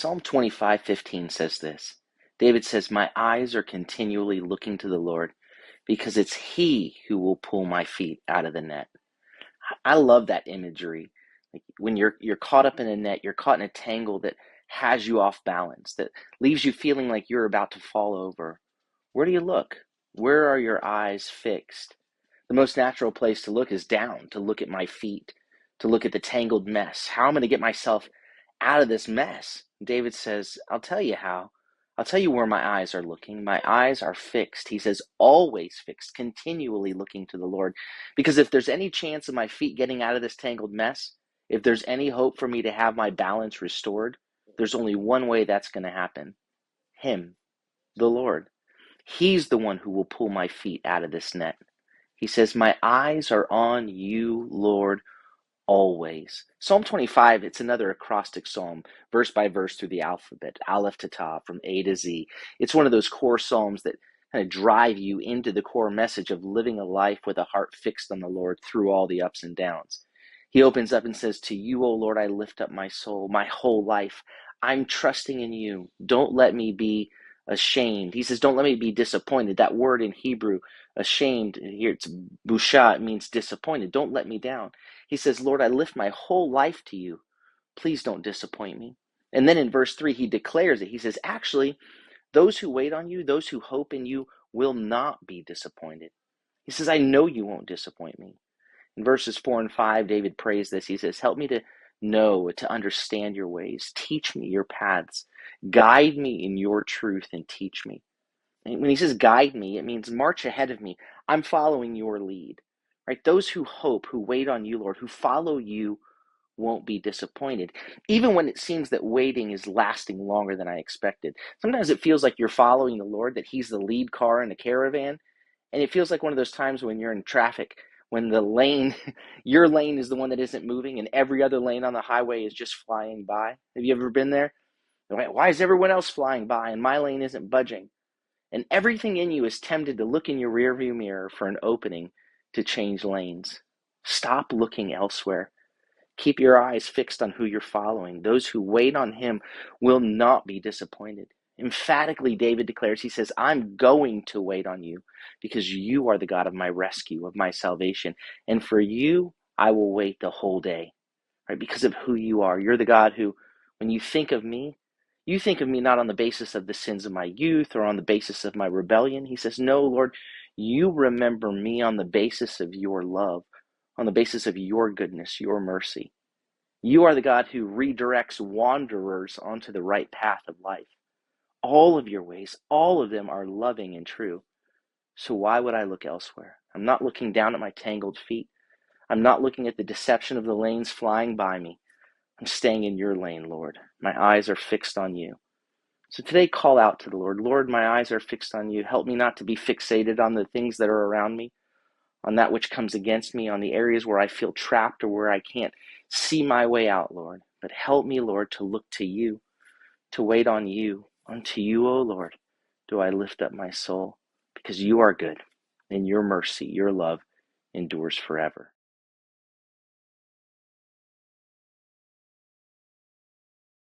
Psalm 25:15 says this. David says, my eyes are continually looking to the Lord because it's He who will pull my feet out of the net. I love that imagery. Like when you're caught up in a net, you're caught in a tangle that has you off balance, that leaves you feeling like you're about to fall over. Where do you look? Where are your eyes fixed? The most natural place to look is down, to look at my feet, to look at the tangled mess. How am I going to get myself out of this mess? David says, I'll tell you how. I'll tell you where my eyes are looking. My eyes are fixed. He says, always fixed, continually looking to the Lord. Because if there's any chance of my feet getting out of this tangled mess, if there's any hope for me to have my balance restored, there's only one way that's going to happen. Him, the Lord. He's the one who will pull my feet out of this net. He says, my eyes are on you, Lord, always. Psalm 25, it's another acrostic psalm, verse by verse through the alphabet, Aleph to Tav, from A to Z. It's one of those core psalms that kind of drive you into the core message of living a life with a heart fixed on the Lord through all the ups and downs. He opens up and says, to you, O Lord, I lift up my soul, my whole life. I'm trusting in you. Don't let me be ashamed. He says, don't let me be disappointed. That word in Hebrew, ashamed, here it's busha, it means disappointed. Don't let me down. He says, Lord, I lift my whole life to you. Please don't disappoint me. And then in verse 3, he declares it. He says, actually, those who wait on you, those who hope in you, will not be disappointed. He says, I know you won't disappoint me. In verses 4 and 5, David prays this. He says, help me to know, to understand your ways. Teach me your paths. Guide me in your truth and teach me. And when he says guide me, it means march ahead of me. I'm following your lead. Right? Those who hope, who wait on you, Lord, who follow you, won't be disappointed. Even when it seems that waiting is lasting longer than I expected. Sometimes it feels like you're following the Lord, that he's the lead car in a caravan. And it feels like one of those times when you're in traffic, when the lane, your lane is the one that isn't moving and every other lane on the highway is just flying by. Have you ever been there? Why is everyone else flying by and my lane isn't budging? And everything in you is tempted to look in your rearview mirror for an opening to change lanes. Stop looking elsewhere. Keep your eyes fixed on who you're following. Those who wait on him will not be disappointed. Emphatically, David declares, he says, I'm going to wait on you because you are the God of my rescue, of my salvation. And for you, I will wait the whole day, right? Because of who you are. You're the God who, when you think of me, you think of me not on the basis of the sins of my youth or on the basis of my rebellion. He says, no, Lord, you remember me on the basis of your love, on the basis of your goodness, your mercy. You are the God who redirects wanderers onto the right path of life. All of your ways, all of them are loving and true. So why would I look elsewhere? I'm not looking down at my tangled feet. I'm not looking at the deception of the lanes flying by me. I'm staying in your lane, Lord. My eyes are fixed on you. So today, call out to the Lord. Lord, my eyes are fixed on you. Help me not to be fixated on the things that are around me, on that which comes against me, on the areas where I feel trapped or where I can't see my way out, Lord. But help me, Lord, to look to you, to wait on you. Unto you, O Lord, do I lift up my soul, because you are good, and your mercy, your love endures forever.